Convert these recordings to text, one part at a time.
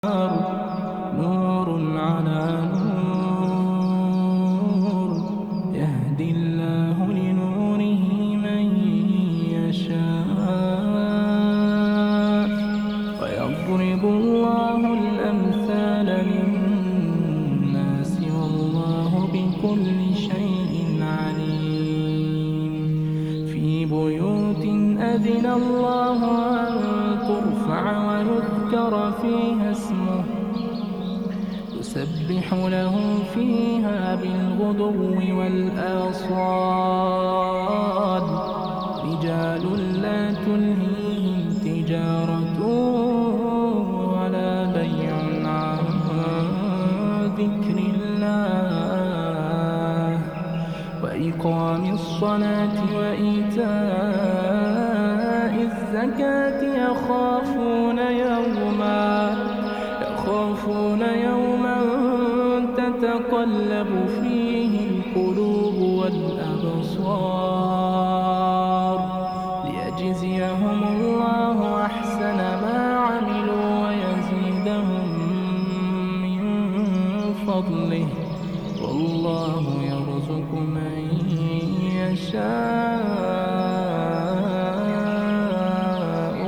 نور على نور يهدي الله لنوره من يشاء ويضرب الله الأمثال للناس والله بكل شيء عليم. في بيوت أذن الله أن ترفع ويذكر فيها اسمه يسبح له فيها بالغدو والآصال رجال لا تلهيهم تجارة ولا بيع عن ذكر الله وإقام الصلاة وإيتاء الزكاة يخافون يوما تتقلب فيه القلوب والأبصار ليجزيهم الله أحسن ما عملوا ويزيدهم من فضله والله يرزق من يشاء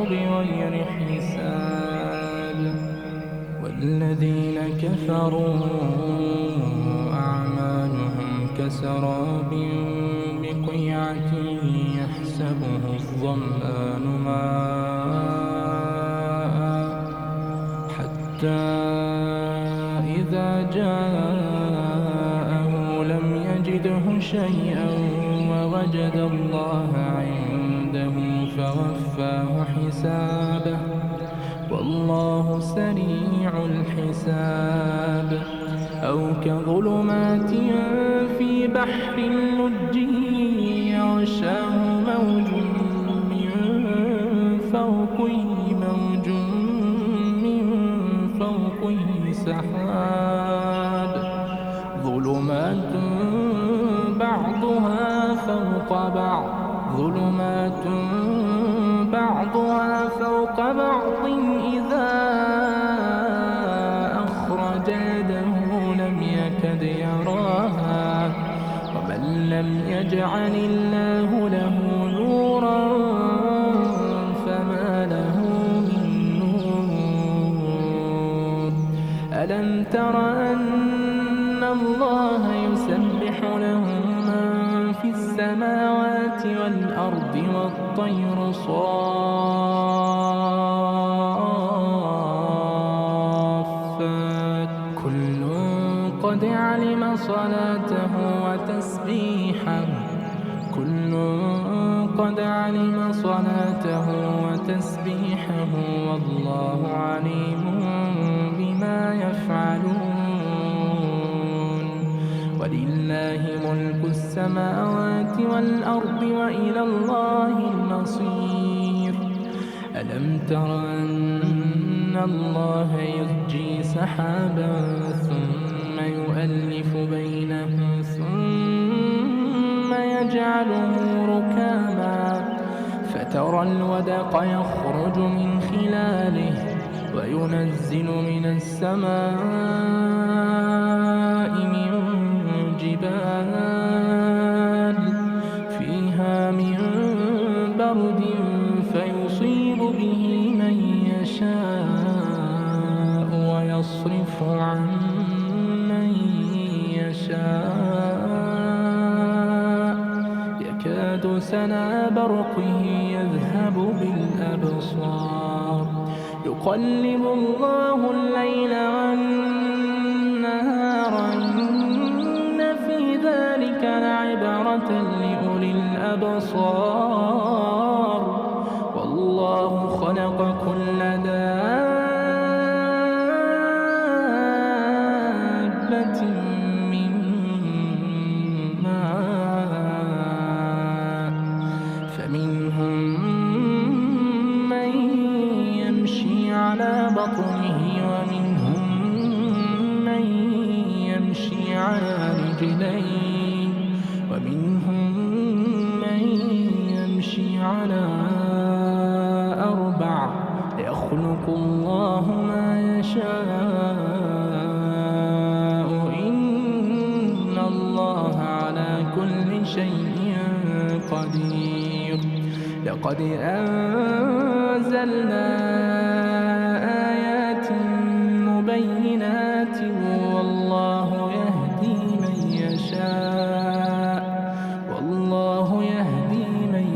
بغير حساب. والذين كفروا أعمالهم كسراب بقيعة يحسبه الظمآن ماء حتى إذا جاءه لم يجده شيئا ووجد الله عنده فوفاه حسابه والله سريع الحساب. أو كظلمات في بحر لجي يغشاه موج من فوقه سحاب ظلمات بعضها فوق بعض إذا أخرج يده لم يكد يراها ومن لم يجعل الله له نورا فما له من نور. ألم تر أن الله يسبح له من في السماوات والأرض والطير صافات كل قد علم صلاته وتسبيحه والله عليم بما يفعلون. ولله ملك السماوات والأرض وإلى الله المصير. ألم تر أن الله يزجي سحابا ثم يؤلف بينه ثم يجعله ركاما فترى الودق يخرج من خلاله وينزل من السماء من جبال فيها من برد فيصيب به من يشاء ويصرف عن من يشاء يكاد سنا برقه يذهب بالأبصار يقلب الله الليل والنهار إن في ذلك لعبرة لأولي الأبصار والله خلق كل دابة من ماء فمنهم من يمشي على بطنه لقد أنزلنا آيات مبينات والله يهدي من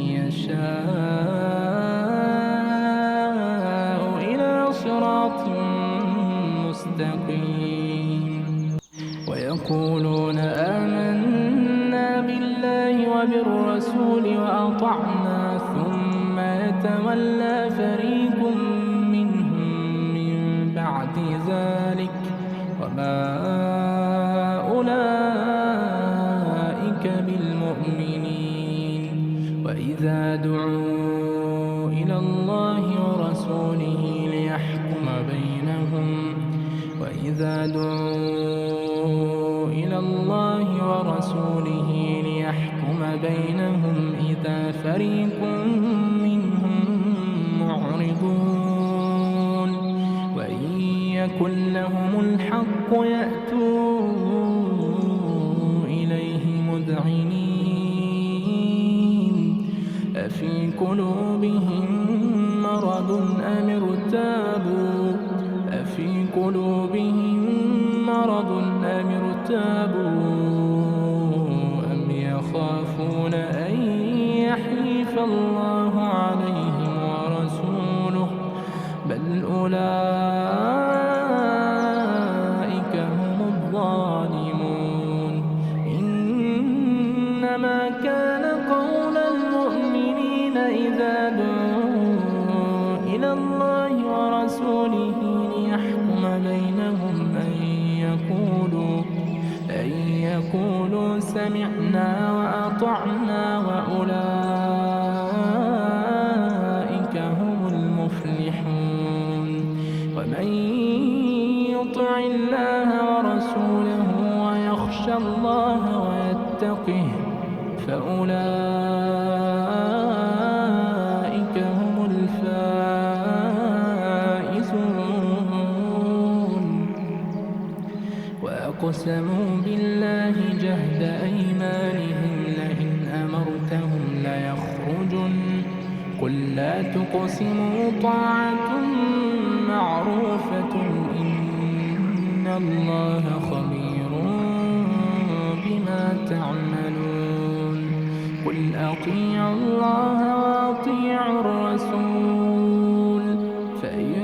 يشاء إلى صراط مستقيم ويقولون آمنا بالله وبالرسول وأطعنا ثم يتولى فريق منهم من بعد ذلك وما أولئك بالمؤمنين وإذا دعوا إلى الله ورسوله ليحكم بينهم إذا فريق منهم معرضون وإن يكن لهم الحق يأتوا إليه مذعنين أفي قلوبهم مرض أم ارتابوا أم يخافون أن يحيف الله عليهم ورسوله بل أولئك هم الظالمون إنما كان قول المؤمنين إذا دعوا إلى الله ورسوله ليحكم بينهم أن يقولوا سمعنا وأطعنا وأولئك هم المفلحون ومن يطع الله ورسوله ويخشى الله ويتقه فأولئك هم الفائزون وأقسموا بالله جهد أيمانهم لئن أمرتهم ليخرجن قل لا تقسموا طاعة معروفة إن الله خبير بما تعملون قل أطيعوا الله وأطيعوا الرسول فإن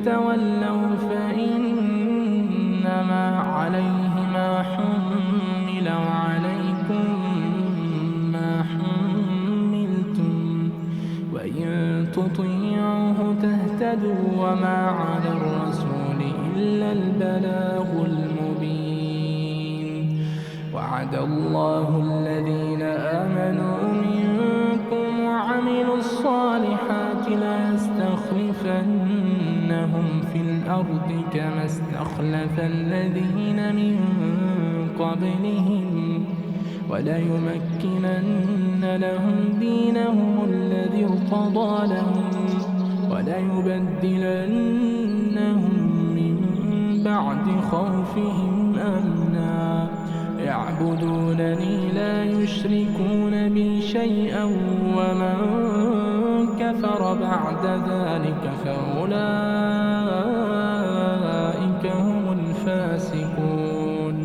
تولوا فإنما عليه ما حمل وعليكم ما حملتم وإن تطيعوه تهتدوا وما على الرسول إلا البلاغ المبين وعد الله الذين آمنوا منكم وعملوا الصالحات ليستخلفنهم في الأرض كما استخلف الذين من قبلهم وليمكنن لهم دينهم الذي ارتضى لهم وليبدلنهم من بعد خوفهم أمنا يعبدونني لا يشركون بي شيئا ومن كفر بعد ذلك فأولئك هم الفاسقون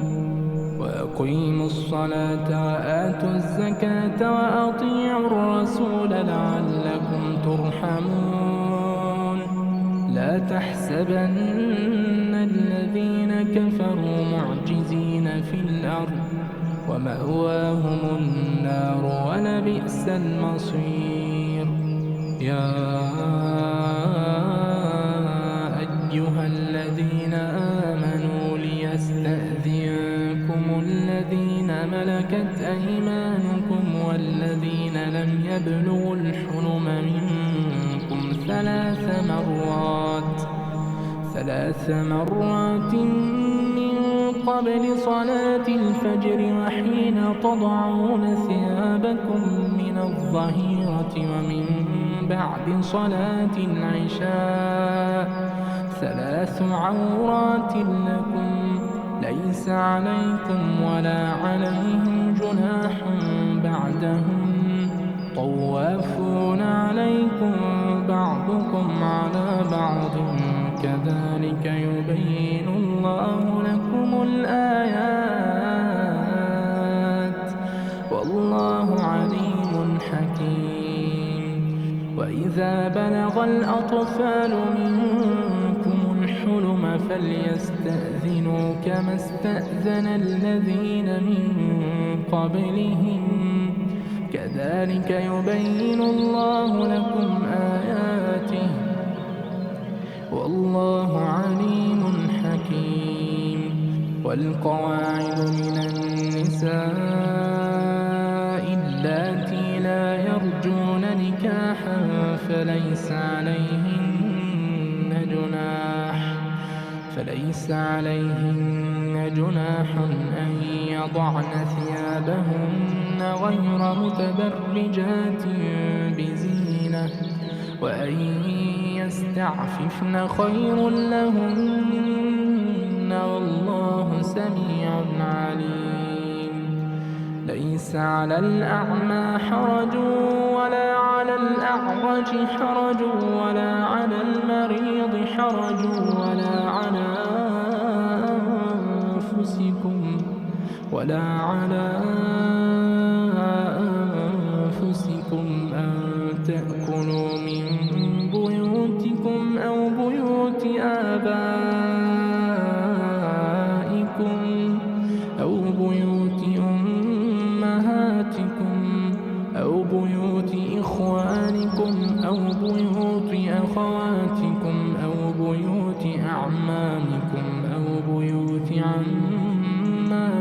وأقيموا الصلاة وآتوا الزكاة وأطيعوا الرسول لعلكم ترحمون لا تحسبن الذين كفروا معجزين في الأرض ومأواهم النار ولبئس المصير يا أيها الذين آمنوا ليستأذنكم الذين ملكت أيمانكم والذين لم يبلغوا الحلم منكم ثلاث مرات من قبل صلاة الفجر وحين تضعون ثيابكم من الظهيرة ومن بعد صلاة العشاء 3 عورات لكم ليس عليكم ولا عليهم جناح بعدهم طوافون عليكم بعضكم على بعض كذلك يبين الله لكم الآيات والله عليم حكيم. وإذا بلغ الأطفال منكم الحلم فليستأذنوا كما استأذن الذين من قبلهم كذلك يبين الله لكم آياته والله عليم حكيم. والقواعد من النساء اللاتي لا يرجون نكاحا فليس عليهن جناح أن يضعن ثيابهن غير متبرجات بزينة وأن يستعففن خير لهن والله سميع عليم. ليس على الأعمى حرج ولا على الأعرج حرج ولا على المريض حرج ولا على أنفسكم أن تأكلوا من بيوتكم أو بيوت آبائكم أو بيوت أمهاتكم أو بيوت إخوانكم أو بيوت أخواتكم أو بيوت أعمامكم أو بيوت عماتكم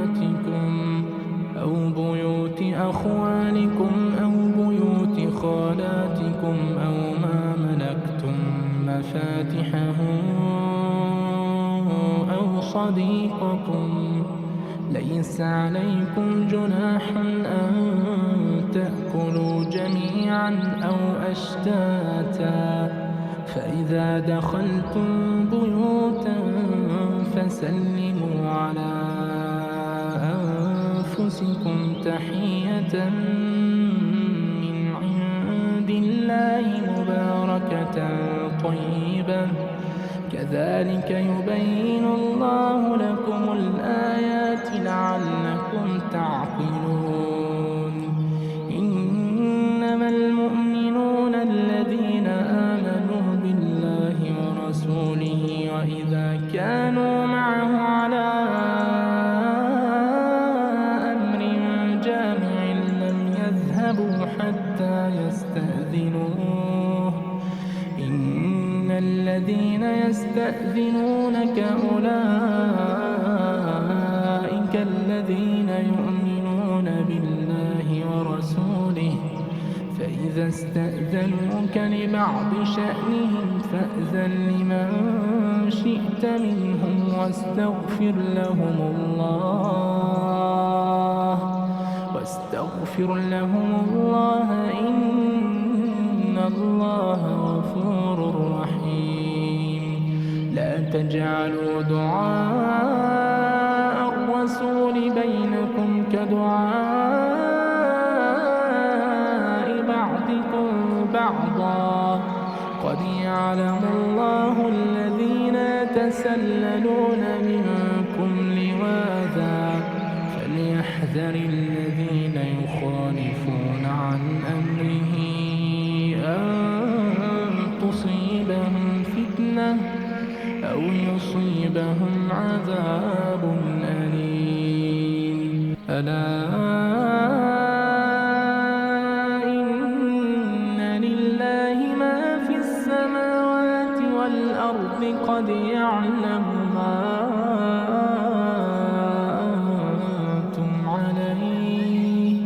أو بيوت أخوالكم أو بيوت خالاتكم أو ما ملكتم مفاتحه أو صديقكم. ليس عليكم جناح أن تأكلوا جميعا أو أشتاتا فإذا دخلتم بيوتا فسلموا على أنفسكم تحية من عند الله مباركة طيبة كذلك يبين الله لكم الآيات لعلكم تعقلون. إنما المؤمنون الذين آمنوا بالله ورسوله وإذا كانوا معه على أمر جامع لم يذهبوا حتى يستأذنوه. إن الذين يستأذنونك أولئك الذين يؤمنون بالله ورسوله فإذا استأذنوك لبعض شأنهم فأذن لمن شئت منهم واستغفر لهم الله إن الله غفور رحيم. لا تجعلوا دعاء الرسول بينكم كدعاء بعضكم بعضا قد يعلم الله الذين يتسللون منكم لواذا فليحذر الذين يخالفون عن أمره أن تصيبهم فتنة أو يصيبهم عذاب أليم. ألا إن لله ما في السماوات والأرض قد يعلم ما أنتم عليه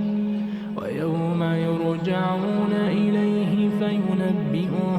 ويوم يرجعون إليه فينبئون